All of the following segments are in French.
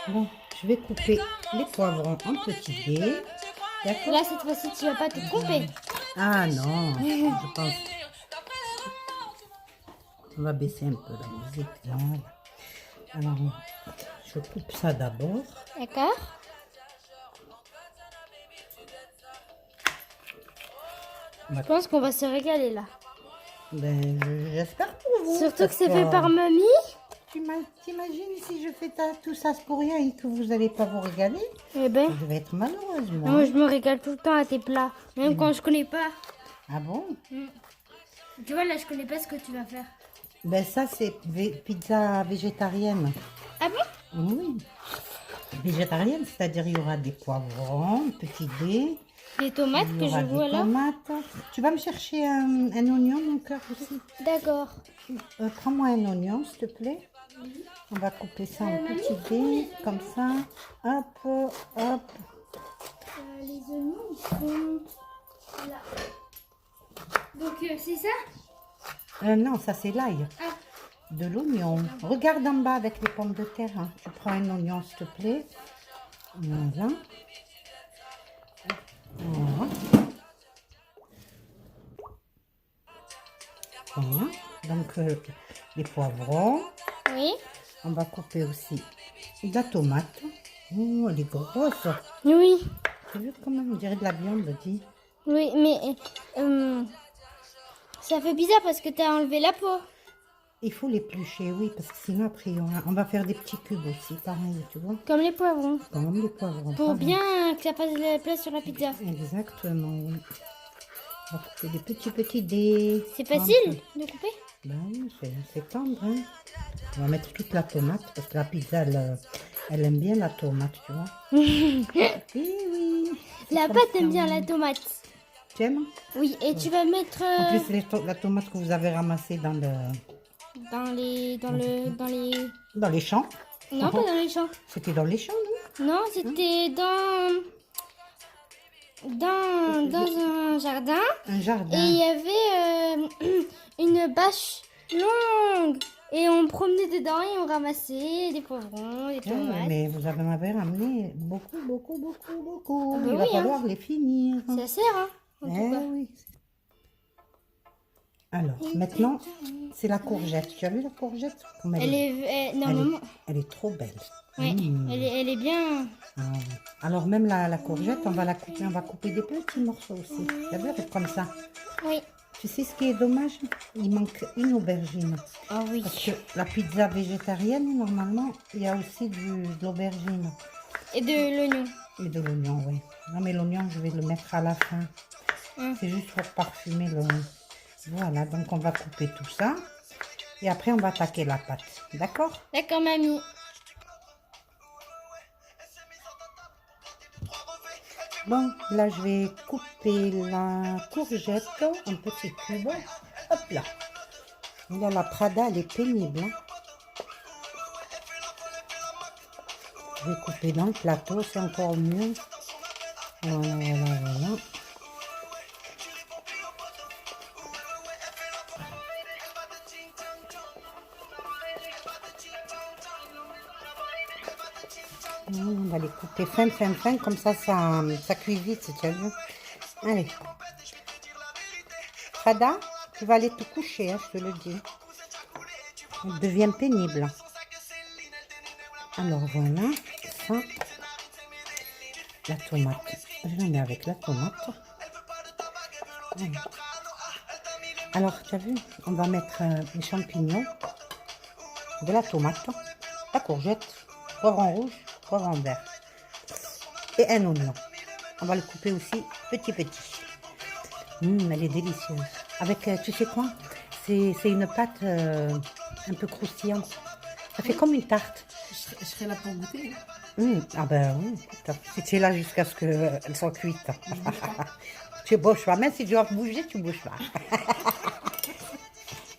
Bon, je vais couper les poivrons en petits dés. D'accord? Là, cette fois-ci, tu vas pas te couper. Ah non, je pense. On va baisser un peu la musique. Voilà. Alors, je coupe ça d'abord. D'accord. Je pense qu'on va se régaler là. Ben, j'espère pour vous. Surtout que parce c'est fait par mamie. T'imagines si je fais tout ça pour rien et que vous n'allez pas vous régaler? Eh ben, Je vais être malheureuse, moi. moi je me régale tout le temps à tes plats. Même quand je connais pas. Ah bon? Tu vois, là, je connais pas ce que tu vas faire. Ben ça, c'est pizza végétarienne. Ah bon? Oui. Végétarienne, c'est-à-dire il y aura des poivrons, petits dés. Des tomates Il que y aura je vois des là. tomates. Tu vas me chercher un oignon, mon cœur, aussi. D'accord. Prends-moi un oignon, s'il te plaît. On va couper ça en petits dés, comme ça. Hop, hop. Les oignons, ils sont là. Donc, c'est ça? Non, ça c'est l'ail. Ah, De l'oignon. Regarde en bas avec les pommes de terre. Hein. Tu prends un oignon, s'il te plaît. Voilà. Voilà. Voilà. Donc, les poivrons. oui. On va couper aussi de la tomate. Oh, elle est grosse. Oui. Tu as vu comment on dirait de la viande, dis. Oui, mais ça fait bizarre parce que tu as enlevé la peau. Il faut l'éplucher, oui, parce que sinon après on va faire des petits cubes aussi, pareil, tu vois. Comme les poivrons. Comme les poivrons. Pour pareil. bien que ça fasse la place sur la pizza. Exactement, oui. On va couper des petits dés. C'est facile de couper? Ben oui, c'est tendre, hein. On va mettre toute la tomate, parce que la pizza, elle aime bien la tomate, tu vois. Oui, oui. La comme pâte ça, aime bien oui. la tomate. Tu aimes? Oui, et tu vas mettre En plus, la tomate que vous avez ramassée dans dans les champs. non, pas dans les champs. C'était dans les champs, non? Non, c'était dans un jardin Un jardin. et il y avait une bâche longue et on promenait dedans et on ramassait des poivrons, des Ah, tomates. mais vous en avez ramené beaucoup, beaucoup, beaucoup, beaucoup. Ah bah Il va oui, hein. falloir les finir. Ça sert, hein, en tout cas. Oui. Alors, maintenant, c'est la courgette. Tu as vu la courgette? Comme Normalement, elle est trop belle. ouais, Mmh. elle est bien. Ah, ouais. Alors, même la courgette, on va la couper. On va couper des petits morceaux aussi. Tu as vu, elle est comme ça. Oui. Tu sais ce qui est dommage? Il manque une aubergine. Ah oui. Parce que la pizza végétarienne, normalement, il y a aussi de l'aubergine. Et de l'oignon. Et de l'oignon, oui. Non, mais l'oignon, je vais le mettre à la fin. C'est juste pour parfumer le... Voilà, donc on va couper tout ça. Et après, on va attaquer la pâte. D'accord? D'accord, mamie. Bon, là, je vais couper la courgette en petits cubes. Hop là. Là, la Prada, elle est pénible. Hein. Je vais couper dans le plateau, c'est encore mieux. Voilà, voilà, voilà. On va les couper fin, comme ça cuit vite, tu as vu. Allez. Prada, tu vas aller te coucher, hein, je te le dis. Elle devient pénible. Alors voilà, ça. La tomate. Je la mets avec la tomate. Voilà. Alors, tu as vu, on va mettre les champignons, de la tomate, la courgette, poivron rouge, poivron vert et un oignon. On va le couper aussi petit. Elle est délicieuse. Avec, tu sais quoi? C'est une pâte un peu croustillante. Ça fait comme une tarte. Je serai là pour goûter. Ah ben oui, si tu es là jusqu'à ce qu'elles soient cuites. Tu bouges pas, même si tu dois bouger, tu bouges pas.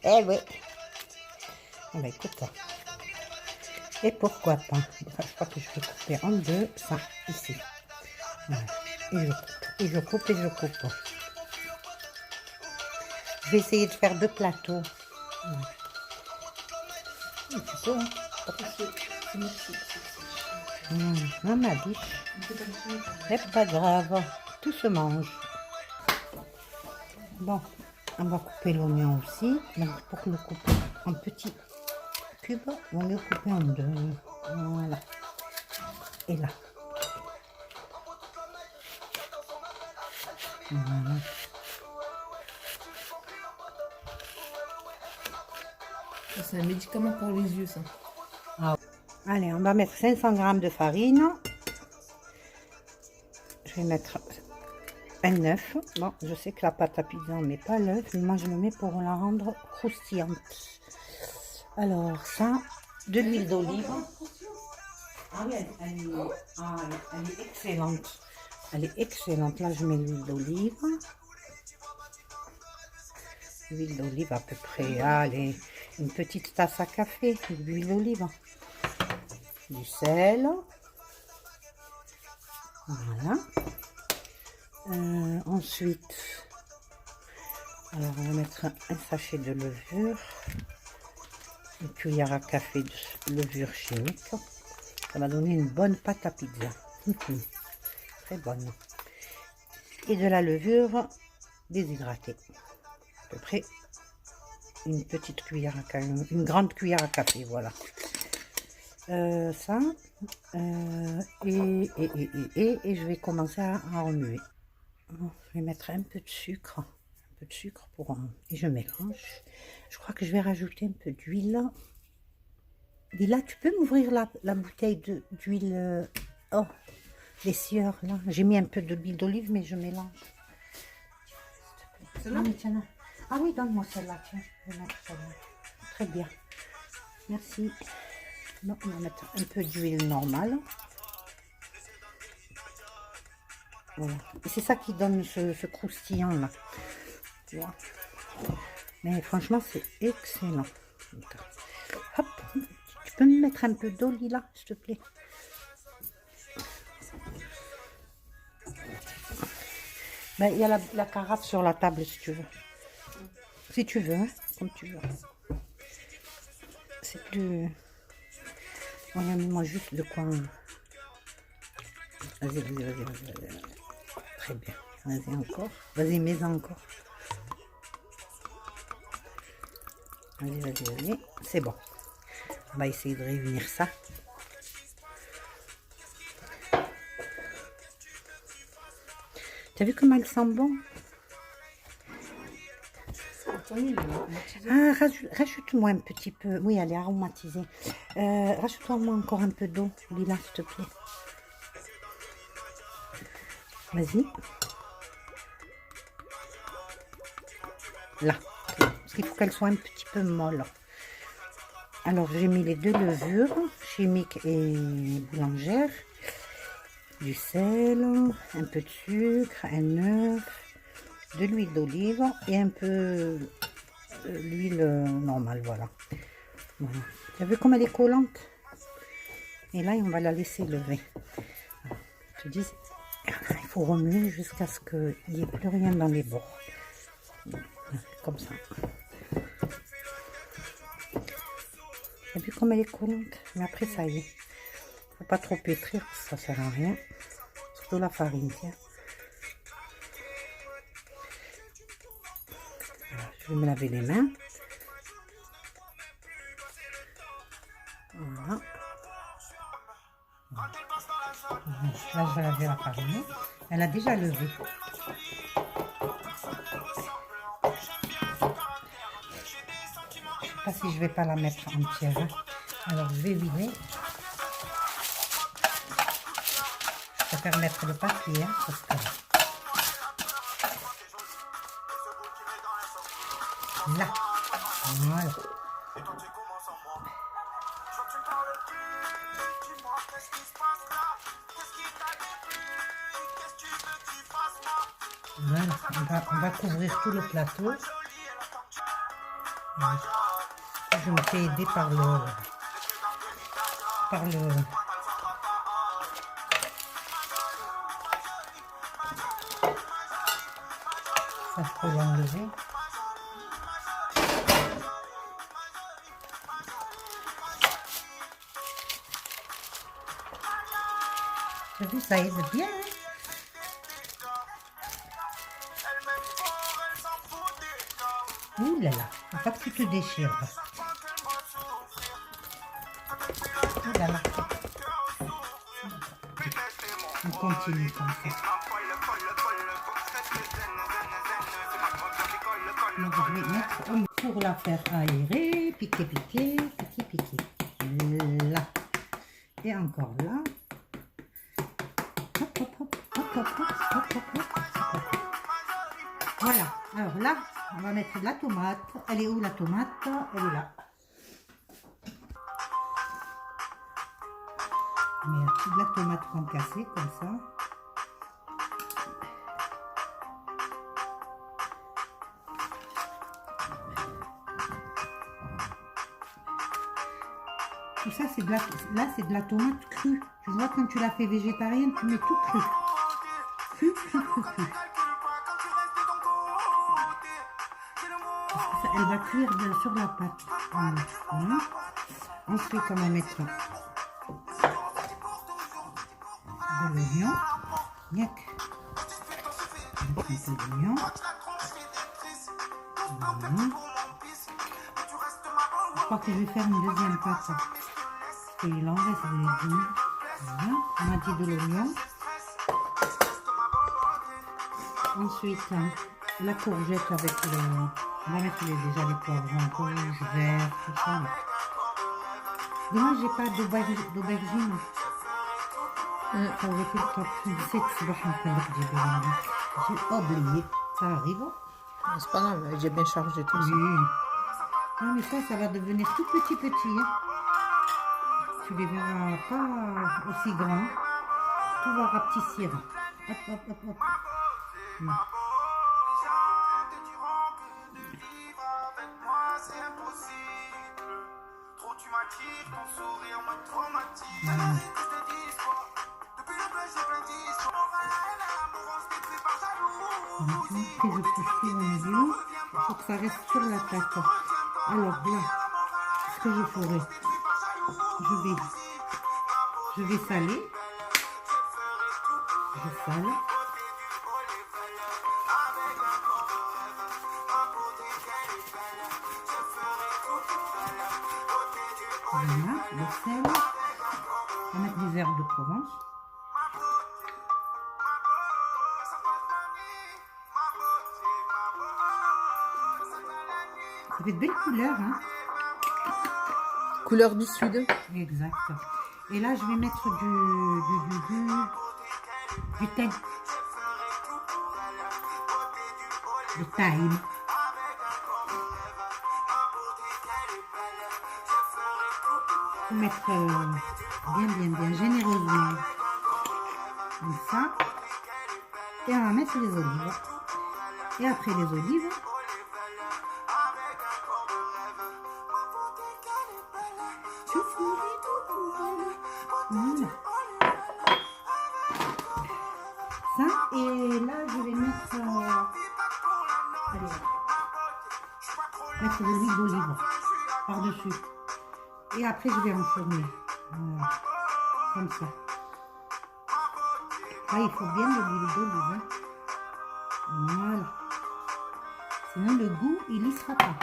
Eh oui. Ah ben écoute. Et pourquoi pas? Je crois que je vais couper en deux, ça, ici. Voilà. Et je coupe. Je vais essayer de faire deux plateaux. Voilà. Tu peux, hein? Ma biche. C'est pas grave, tout se mange. Bon, on va couper l'oignon aussi. Donc, pour le couper en petits cubes, on va le couper en deux. Voilà. Et là. Voilà. C'est un médicament pour les yeux, ça. Ah. Allez, on va mettre 500 g de farine. Je vais mettre un œuf. Bon, je sais que la pâte à pizza, on ne met pas l'œuf, mais moi je le mets pour la rendre croustillante. Alors ça, de l'huile d'olive. Ah oui, elle est excellente. Elle est excellente. Là, je mets l'huile d'olive. L'huile d'olive à peu près, allez, une petite tasse à café d'huile d'olive. Du sel. Voilà. Ensuite, alors on va mettre un sachet de levure, une cuillère à café de levure chimique. Ça va donner une bonne pâte à pizza. Très bonne. Et de la levure déshydratée. À peu près une petite cuillère à café, une grande cuillère à café, voilà. Ça. Et je vais commencer à remuer. Bon, je vais mettre un peu de sucre. Un peu de sucre pour... Et je mélange. Je crois que je vais rajouter un peu d'huile. Lila, tu peux m'ouvrir la bouteille d'huile... oh, les sieurs, là. J'ai mis un peu d'huile d'olive, mais je mélange. Celle-là? Ah oui, donne-moi celle-là, tiens. Je vais mettre celle-là. Très bien. Merci. Bon, on va mettre un peu d'huile normale. Voilà. Et c'est ça qui donne ce croustillant là. Tu vois. Mais franchement, c'est excellent. Hop. Tu peux me mettre un peu d'eau, Lila, s'il te plaît. Ben, il y a la carafe sur la table si tu veux. Si tu veux, hein, comme tu veux. C'est plus... Voilà, moi juste de quoi... Vas-y. Très bien. Vas-y encore. Vas-y, mets-en encore. Vas-y. C'est bon. On va essayer de réunir ça. T'as vu comment elle sent bon? Ah, rajoute-moi un petit peu. Oui, elle est aromatisée. Rajoute-moi encore un peu d'eau, Lila, s'il te plaît. Vas-y. Là. Parce qu'il faut qu'elle soit un petit peu molle. Alors, j'ai mis les deux levures, chimiques et boulangères. Du sel, un peu de sucre, un œuf, de l'huile d'olive et un peu l'huile normale, voilà. Tu as vu comme elle est collante? Et là, on va la laisser lever. Alors, je te dis, il faut remuer jusqu'à ce qu'il n'y ait plus rien dans les bords. Comme ça. Tu as vu comme elle est collante? Mais après, ça y est. Faut pas trop pétrir, ça sert à rien. Surtout la farine, tiens. Voilà, je vais me laver les mains. Voilà. Là, je vais laver la farine. Elle a déjà levé. Je sais pas si je vais pas la mettre entière. Hein. Alors, je vais vider. Je préfère mettre le papier, hein, parce que... Là. Voilà. Voilà, on va couvrir tout le plateau. Voilà. Je me fais aider par le ça, je peux l'enlever. T'as vu, ça aide bien. Hein? Ouh là là, faut pas que tu te déchires. Ouh là là. On continue comme ça. Donc, je vais mettre pour la faire aérer, piquer, piquer, piquer, piquer. Là. Et encore là. Hop, hop, hop, hop, hop, hop, hop, hop, hop. Voilà. Alors là, on va mettre de la tomate. Elle est où la tomate? Elle est là. On met de la tomate concassée comme ça. Tout ça, c'est de la, là, c'est de la tomate crue. Tu vois, quand tu la fais végétarienne, tu mets tout cru. Cru, cru, cru, cru. Parce que ça, elle va cuire sur la pâte. Voilà. Voilà. Ensuite, on va mettre de l'oignon. Niac. Un peu d'oignon. Voilà. Je crois que je vais faire une deuxième pâte. Parce qu'il en reste des légumes. Voilà. On a dit de l'oignon. Ensuite, la courgette avec le... On va mettre déjà les poivrons rouges, verts, tout ça. Dommage, j'ai pas d'aubergine. Ça aurait été le top. J'ai oublié. Ça arrive. C'est pas grave, j'ai bien chargé tout ça. Oui. Non, mais ça va devenir tout petit. Hein. Tu les verras pas aussi grands. Tout va rapetissir. Hop, hop, hop, hop. Après, je touche tout au milieu. Il faut que ça reste sur la plaque. Alors là, ce que je ferai, je vais saler. Je sale. Voilà, le sel. On va mettre des herbes de Provence. Ça fait de belles couleurs, hein. Couleur du sud. Exact. Et là, je vais mettre du thym. Du thyme. Faut mettre bien généreusement. Comme ça. Et on va mettre les olives. Et après les olives, voilà. Ça, et là je vais mettre de l'huile d'olive par-dessus. Et après je vais enfourner. Voilà. Comme ça. Là, il faut bien de l'huile d'olive. Hein. Voilà. Sinon le goût, il y sera pas.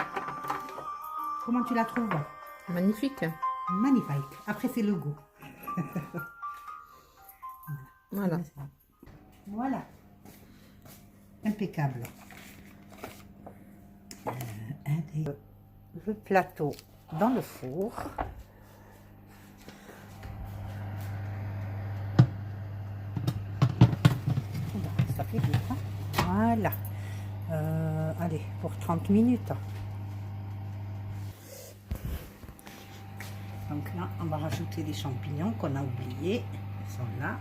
Comment tu la trouves? Magnifique. Magnifique. Après, c'est le goût. Voilà. Voilà. Impeccable. Le plateau dans le four. Ça fait vite. Hein? Voilà. Allez, pour 30 minutes. Donc là, on va rajouter les champignons qu'on a oubliés. Ils sont là.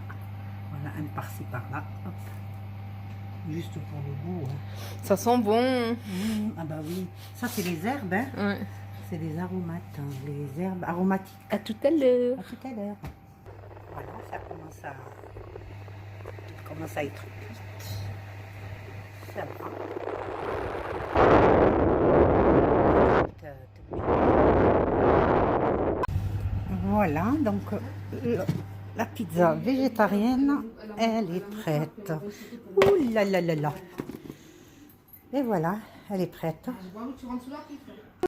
Voilà, un par-ci, par-là. Hop. Juste pour le goût. Hein. Ça sent bon. Ah bah oui. Ça, c'est les herbes. Hein. Ouais. C'est les aromates. Hein. Les herbes aromatiques. À tout à l'heure. À tout à l'heure. Voilà, ça commence à être cuit. Ça va. Voilà, donc La pizza végétarienne, elle est prête. Ouh là là là là. Et voilà, elle est prête.